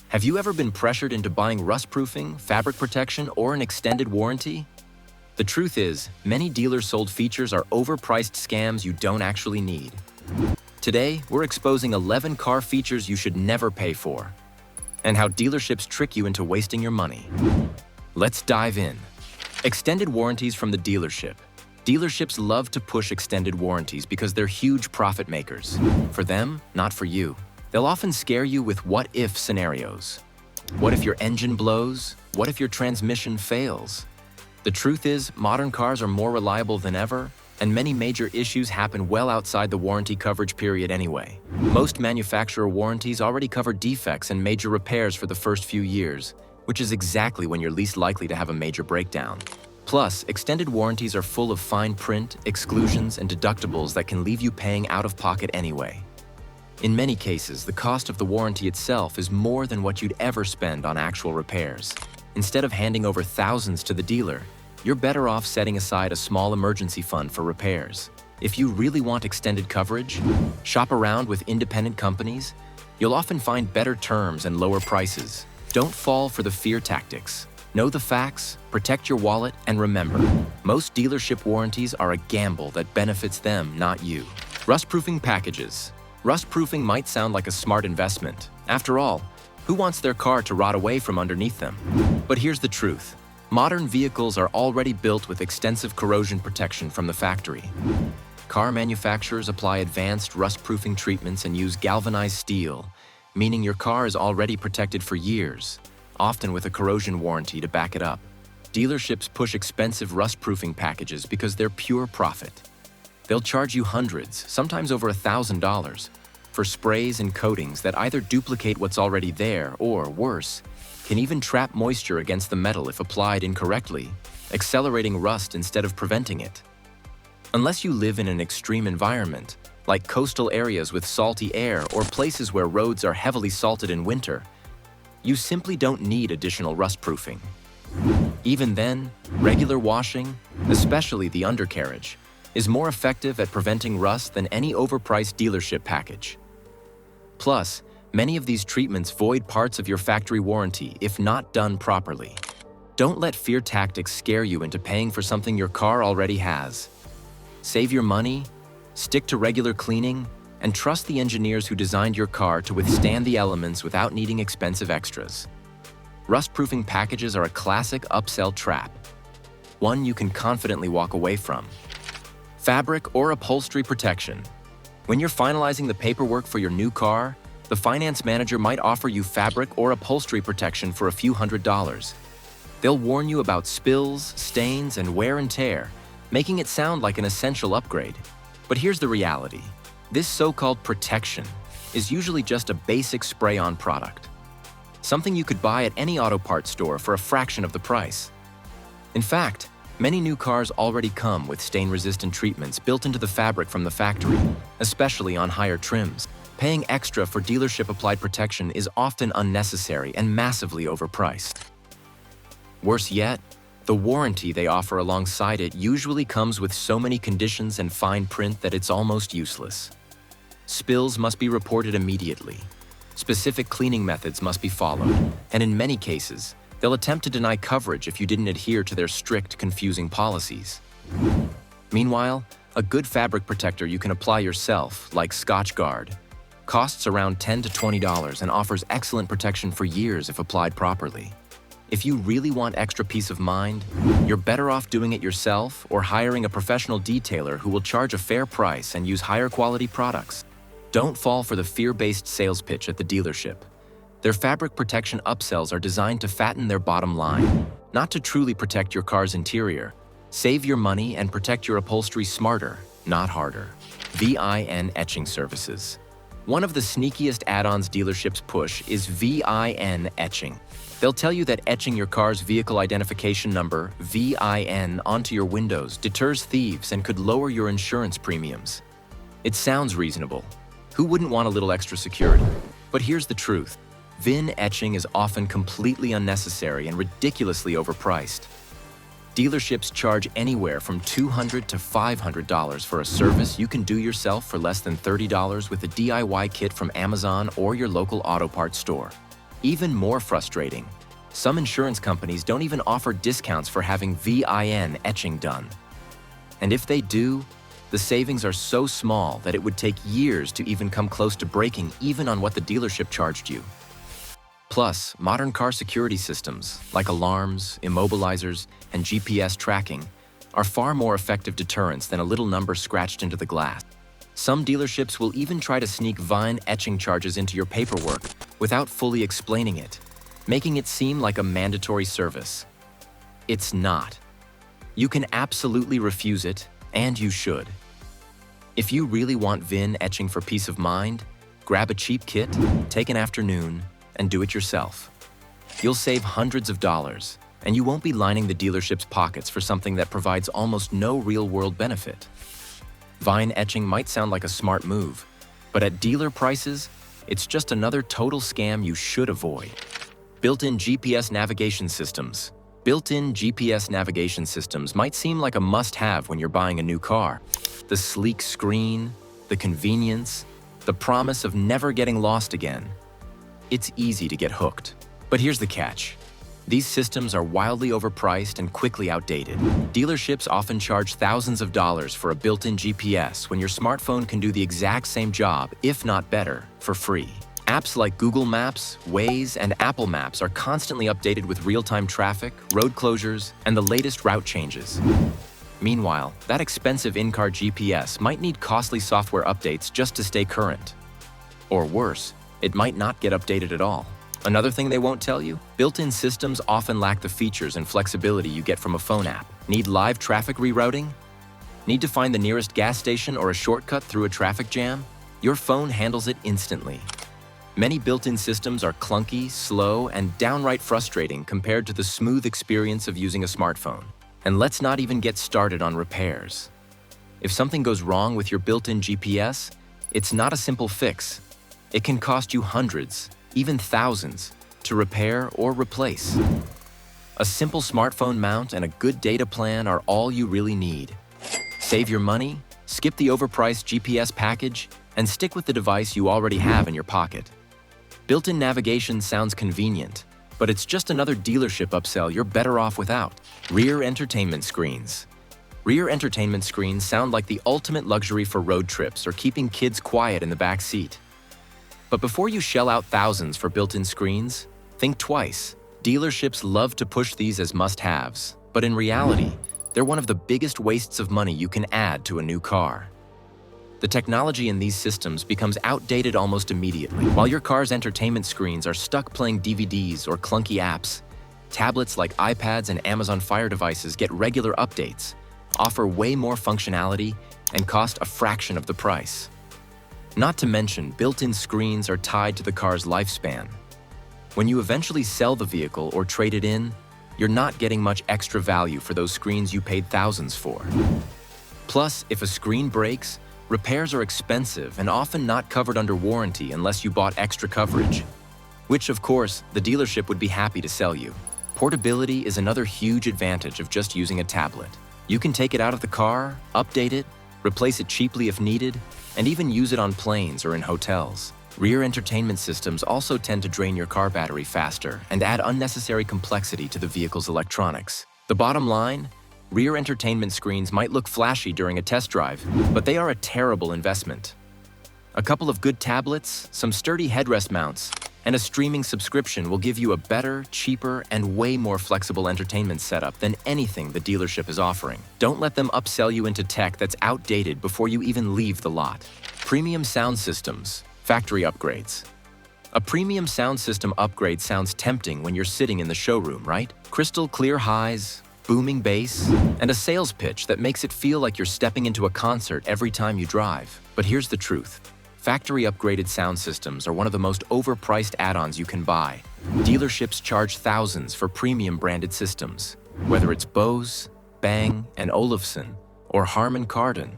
Have you ever been pressured into buying rust-proofing, fabric protection, or an extended warranty? The truth is, many dealers sold features are overpriced scams you don't actually need. Today, we're exposing 11 car features you should never pay for, and how dealerships trick you into wasting your money. Let's dive in. Extended warranties from the dealership. Dealerships love to push extended warranties because they're huge profit makers. For them, not for you. They'll often scare you with what-if scenarios. What if your engine blows? What if your transmission fails? The truth is, modern cars are more reliable than ever, and many major issues happen well outside the warranty coverage period anyway. Most manufacturer warranties already cover defects and major repairs for the first few years, which is exactly when you're least likely to have a major breakdown. Plus, extended warranties are full of fine print, exclusions, and deductibles that can leave you paying out of pocket anyway. In many cases, the cost of the warranty itself is more than what you'd ever spend on actual repairs. Instead of handing over thousands to the dealer, you're better off setting aside a small emergency fund for repairs. If you really want extended coverage, shop around with independent companies. You'll often find better terms and lower prices. Don't fall for the fear tactics. Know the facts, protect your wallet, and remember, most dealership warranties are a gamble that benefits them, not you. Rust-proofing packages. Rust-proofing might sound like a smart investment. After all, who wants their car to rot away from underneath them? But here's the truth. Modern vehicles are already built with extensive corrosion protection from the factory. Car manufacturers apply advanced rust-proofing treatments and use galvanized steel, meaning your car is already protected for years, often with a corrosion warranty to back it up. Dealerships push expensive rust-proofing packages because they're pure profit. They'll charge you hundreds, sometimes over $1,000, for sprays and coatings that either duplicate what's already there or, worse, can even trap moisture against the metal if applied incorrectly, accelerating rust instead of preventing it. Unless you live in an extreme environment, like coastal areas with salty air or places where roads are heavily salted in winter, you simply don't need additional rust-proofing. Even then, regular washing, especially the undercarriage, is more effective at preventing rust than any overpriced dealership package. Plus, many of these treatments void parts of your factory warranty if not done properly. Don't let fear tactics scare you into paying for something your car already has. Save your money, stick to regular cleaning, and trust the engineers who designed your car to withstand the elements without needing expensive extras. Rust-proofing packages are a classic upsell trap, one you can confidently walk away from. Fabric or upholstery protection. When you're finalizing the paperwork for your new car, the finance manager might offer you fabric or upholstery protection for a few $100s. They'll warn you about spills, stains, and wear and tear, making it sound like an essential upgrade. But here's the reality. This so-called protection is usually just a basic spray-on product, something you could buy at any auto parts store for a fraction of the price. In fact, many new cars already come with stain-resistant treatments built into the fabric from the factory, especially on higher trims. Paying extra for dealership-applied protection is often unnecessary and massively overpriced. Worse yet, the warranty they offer alongside it usually comes with so many conditions and fine print that it's almost useless. Spills must be reported immediately. Specific cleaning methods must be followed, and in many cases, they'll attempt to deny coverage if you didn't adhere to their strict, confusing policies. Meanwhile, a good fabric protector you can apply yourself, like Scotch Guard, costs around $10 to $20 and offers excellent protection for years if applied properly. If you really want extra peace of mind, you're better off doing it yourself or hiring a professional detailer who will charge a fair price and use higher quality products. Don't fall for the fear-based sales pitch at the dealership. Their fabric protection upsells are designed to fatten their bottom line, not to truly protect your car's interior. Save your money and protect your upholstery smarter, not harder. VIN Etching Services. One of the sneakiest add-ons dealerships push is VIN Etching. They'll tell you that etching your car's vehicle identification number, VIN, onto your windows deters thieves and could lower your insurance premiums. It sounds reasonable. Who wouldn't want a little extra security? But here's the truth. VIN etching is often completely unnecessary and ridiculously overpriced. Dealerships charge anywhere from $200 to $500 for a service you can do yourself for less than $30 with a DIY kit from Amazon or your local auto parts store. Even more frustrating, some insurance companies don't even offer discounts for having VIN etching done. And if they do, the savings are so small that it would take years to even come close to breaking even on what the dealership charged you. Plus, modern car security systems, like alarms, immobilizers, and GPS tracking, are far more effective deterrents than a little number scratched into the glass. Some dealerships will even try to sneak VIN etching charges into your paperwork without fully explaining it, making it seem like a mandatory service. It's not. You can absolutely refuse it, and you should. If you really want VIN etching for peace of mind, grab a cheap kit, take an afternoon, and do it yourself. You'll save hundreds of dollars, and you won't be lining the dealership's pockets for something that provides almost no real-world benefit. VIN etching might sound like a smart move, but at dealer prices, it's just another total scam you should avoid. Built-in GPS navigation systems. Built-in GPS navigation systems might seem like a must-have when you're buying a new car. The sleek screen, the convenience, the promise of never getting lost again. It's easy to get hooked. But here's the catch. These systems are wildly overpriced and quickly outdated. Dealerships often charge thousands of dollars for a built-in GPS when your smartphone can do the exact same job, if not better, for free. Apps like Google Maps, Waze, and Apple Maps are constantly updated with real-time traffic, road closures, and the latest route changes. Meanwhile, that expensive in-car GPS might need costly software updates just to stay current. Or worse, it might not get updated at all. Another thing they won't tell you? Built-in systems often lack the features and flexibility you get from a phone app. Need live traffic rerouting? Need to find the nearest gas station or a shortcut through a traffic jam? Your phone handles it instantly. Many built-in systems are clunky, slow, and downright frustrating compared to the smooth experience of using a smartphone. And let's not even get started on repairs. If something goes wrong with your built-in GPS, it's not a simple fix. It can cost you hundreds, even thousands, to repair or replace. A simple smartphone mount and a good data plan are all you really need. Save your money, skip the overpriced GPS package, and stick with the device you already have in your pocket. Built-in navigation sounds convenient, but it's just another dealership upsell you're better off without. Rear entertainment screens. Rear entertainment screens sound like the ultimate luxury for road trips or keeping kids quiet in the back seat. But before you shell out thousands for built-in screens, think twice. Dealerships love to push these as must-haves, but in reality, they're one of the biggest wastes of money you can add to a new car. The technology in these systems becomes outdated almost immediately. While your car's entertainment screens are stuck playing DVDs or clunky apps, tablets like iPads and Amazon Fire devices get regular updates, offer way more functionality, and cost a fraction of the price. Not to mention, built-in screens are tied to the car's lifespan. When you eventually sell the vehicle or trade it in, you're not getting much extra value for those screens you paid thousands for. Plus, if a screen breaks, repairs are expensive and often not covered under warranty unless you bought extra coverage, which, of course, the dealership would be happy to sell you. Portability is another huge advantage of just using a tablet. You can take it out of the car, update it, replace it cheaply if needed, and even use it on planes or in hotels. Rear entertainment systems also tend to drain your car battery faster and add unnecessary complexity to the vehicle's electronics. The bottom line? Rear entertainment screens might look flashy during a test drive, but they are a terrible investment. A couple of good tablets, some sturdy headrest mounts, and a streaming subscription will give you a better, cheaper, and way more flexible entertainment setup than anything the dealership is offering. Don't let them upsell you into tech that's outdated before you even leave the lot. Premium sound systems, factory upgrades. A premium sound system upgrade sounds tempting when you're sitting in the showroom, right? Crystal clear highs, booming bass, and a sales pitch that makes it feel like you're stepping into a concert every time you drive. But here's the truth. Factory upgraded sound systems are one of the most overpriced add-ons you can buy. Dealerships charge thousands for premium branded systems, whether it's Bose, Bang & Olufsen, or Harman Kardon.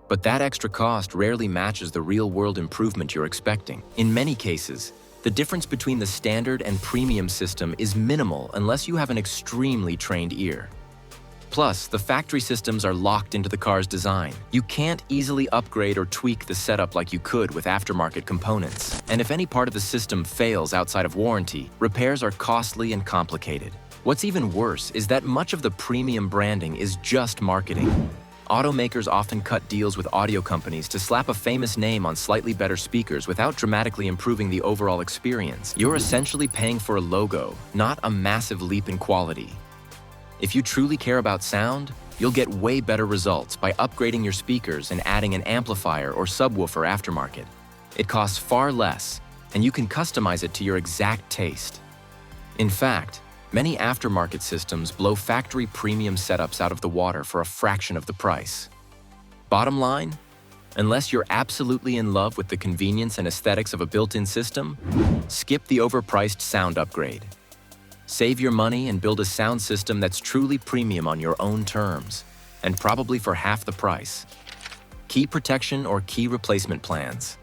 But that extra cost rarely matches the real-world improvement you're expecting. In many cases, the difference between the standard and premium system is minimal unless you have an extremely trained ear. Plus, the factory systems are locked into the car's design. You can't easily upgrade or tweak the setup like you could with aftermarket components. And if any part of the system fails outside of warranty, repairs are costly and complicated. What's even worse is that much of the premium branding is just marketing. Automakers often cut deals with audio companies to slap a famous name on slightly better speakers without dramatically improving the overall experience. You're essentially paying for a logo, not a massive leap in quality. If you truly care about sound, you'll get way better results by upgrading your speakers and adding an amplifier or subwoofer aftermarket. It costs far less, and you can customize it to your exact taste. In fact, many aftermarket systems blow factory premium setups out of the water for a fraction of the price. Bottom line, unless you're absolutely in love with the convenience and aesthetics of a built-in system, skip the overpriced sound upgrade. Save your money and build a sound system that's truly premium on your own terms, and probably for half the price. Key protection or key replacement plans.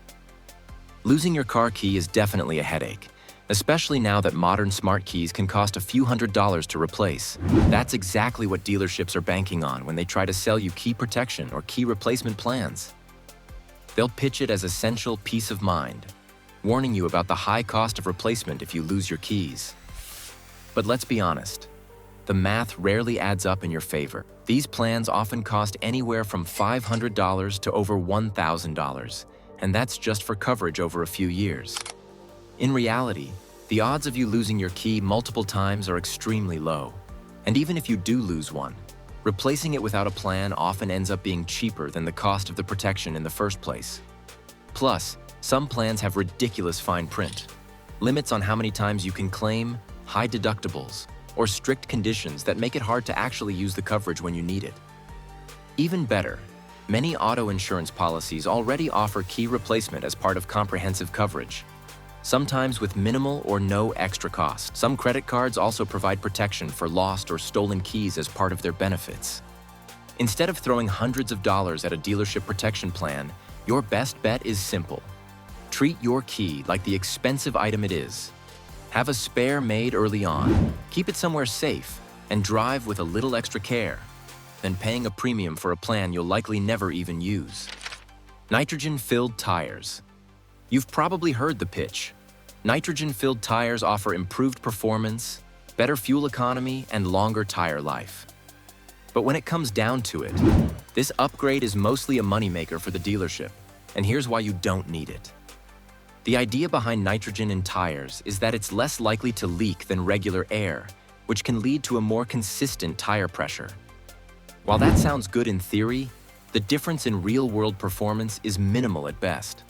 Losing your car key is definitely a headache, especially now that modern smart keys can cost a few $100s to replace. That's exactly what dealerships are banking on when they try to sell you key protection or key replacement plans. They'll pitch it as essential peace of mind, warning you about the high cost of replacement if you lose your keys. But let's be honest, the math rarely adds up in your favor. These plans often cost anywhere from $500 to over $1,000, and that's just for coverage over a few years. In reality, the odds of you losing your key multiple times are extremely low. And even if you do lose one, replacing it without a plan often ends up being cheaper than the cost of the protection in the first place. Plus, some plans have ridiculous fine print, limits on how many times you can claim, high deductibles, or strict conditions that make it hard to actually use the coverage when you need it. Even better, many auto insurance policies already offer key replacement as part of comprehensive coverage, sometimes with minimal or no extra cost. Some credit cards also provide protection for lost or stolen keys as part of their benefits. Instead of throwing hundreds of dollars at a dealership protection plan, your best bet is simple. Treat your key like the expensive item it is. Have a spare made early on, keep it somewhere safe, and drive with a little extra care than paying a premium for a plan you'll likely never even use. Nitrogen-filled tires. You've probably heard the pitch. Nitrogen-filled tires offer improved performance, better fuel economy, and longer tire life. But when it comes down to it, this upgrade is mostly a moneymaker for the dealership, and here's why you don't need it. The idea behind nitrogen in tires is that it's less likely to leak than regular air, which can lead to a more consistent tire pressure. While that sounds good in theory, the difference in real-world performance is minimal at best.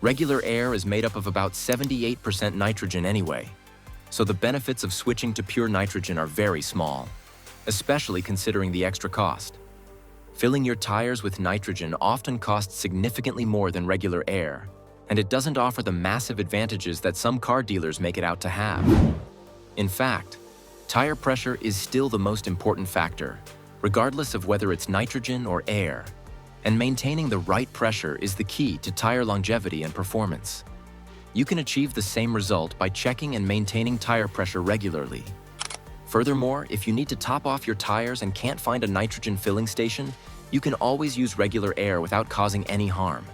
Regular air is made up of about 78% nitrogen anyway, so the benefits of switching to pure nitrogen are very small, especially considering the extra cost. Filling your tires with nitrogen often costs significantly more than regular air, and it doesn't offer the massive advantages that some car dealers make it out to have. In fact, tire pressure is still the most important factor, regardless of whether it's nitrogen or air, and maintaining the right pressure is the key to tire longevity and performance. You can achieve the same result by checking and maintaining tire pressure regularly. Furthermore, if you need to top off your tires and can't find a nitrogen filling station, you can always use regular air without causing any harm.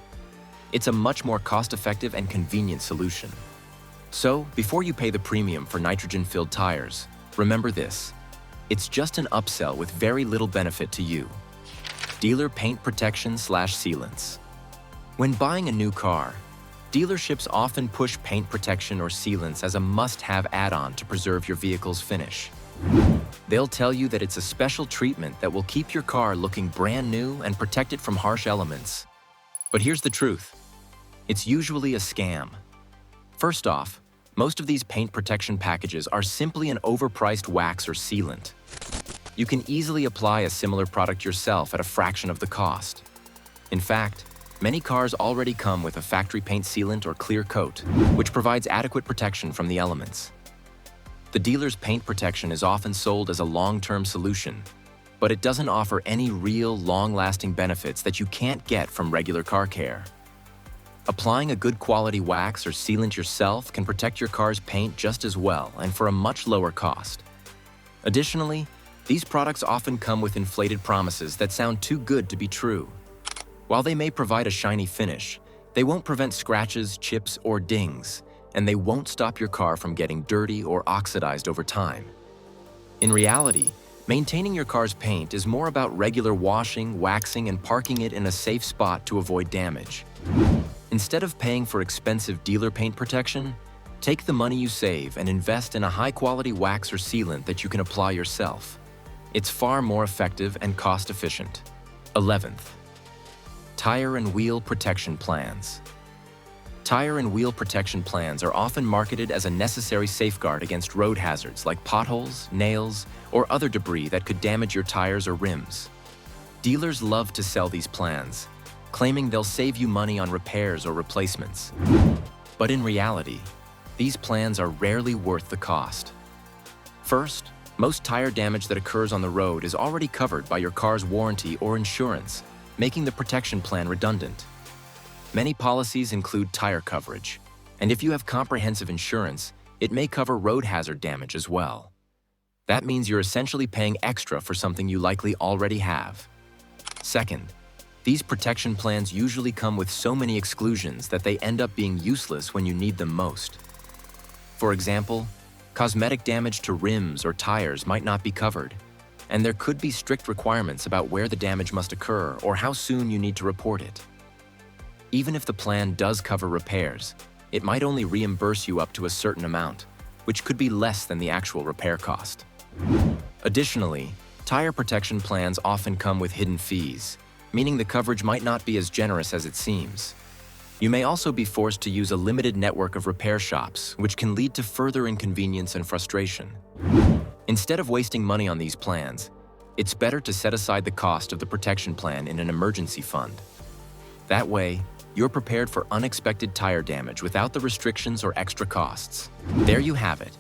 It's a much more cost-effective and convenient solution. So, before you pay the premium for nitrogen-filled tires, remember this: it's just an upsell with very little benefit to you. Dealer paint protection/sealants. When buying a new car, dealerships often push paint protection or sealants as a must-have add-on to preserve your vehicle's finish. They'll tell you that it's a special treatment that will keep your car looking brand new and protect it from harsh elements. But here's the truth: it's usually a scam. First off, most of these paint protection packages are simply an overpriced wax or sealant. You can easily apply a similar product yourself at a fraction of the cost. In fact, many cars already come with a factory paint sealant or clear coat, which provides adequate protection from the elements. The dealer's paint protection is often sold as a long-term solution, but it doesn't offer any real, long-lasting benefits that you can't get from regular car care. Applying a good quality wax or sealant yourself can protect your car's paint just as well and for a much lower cost. Additionally, These products often come with inflated promises that sound too good to be true. While they may provide a shiny finish, they won't prevent scratches, chips, or dings, and they won't stop your car from getting dirty or oxidized over time. In reality, maintaining your car's paint is more about regular washing, waxing, and parking it in a safe spot to avoid damage. Instead of paying for expensive dealer paint protection, take the money you save and invest in a high-quality wax or sealant that you can apply yourself. It's far more effective and cost-efficient. 11th, tire and wheel protection plans. Tire and wheel protection plans are often marketed as a necessary safeguard against road hazards like potholes, nails, or other debris that could damage your tires or rims. Dealers love to sell these plans, claiming they'll save you money on repairs or replacements. But in reality, these plans are rarely worth the cost. First, most tire damage that occurs on the road is already covered by your car's warranty or insurance, making the protection plan redundant. Many policies include tire coverage, and if you have comprehensive insurance, it may cover road hazard damage as well. That means you're essentially paying extra for something you likely already have. Second, these protection plans usually come with so many exclusions that they end up being useless when you need them most. For example, cosmetic damage to rims or tires might not be covered, and there could be strict requirements about where the damage must occur or how soon you need to report it. Even if the plan does cover repairs, it might only reimburse you up to a certain amount, which could be less than the actual repair cost. Additionally, tire protection plans often come with hidden fees, meaning the coverage might not be as generous as it seems. You may also be forced to use a limited network of repair shops, which can lead to further inconvenience and frustration. Instead of wasting money on these plans, it's better to set aside the cost of the protection plan in an emergency fund. That way, you're prepared for unexpected tire damage without the restrictions or extra costs. There you have it.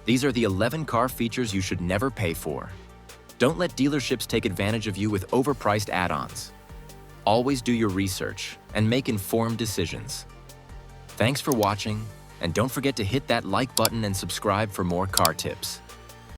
These are the 11 car features you should never pay for. Don't let dealerships take advantage of you with overpriced add-ons. Always do your research and make informed decisions. Thanks for watching, and don't forget to hit that like button and subscribe for more car tips.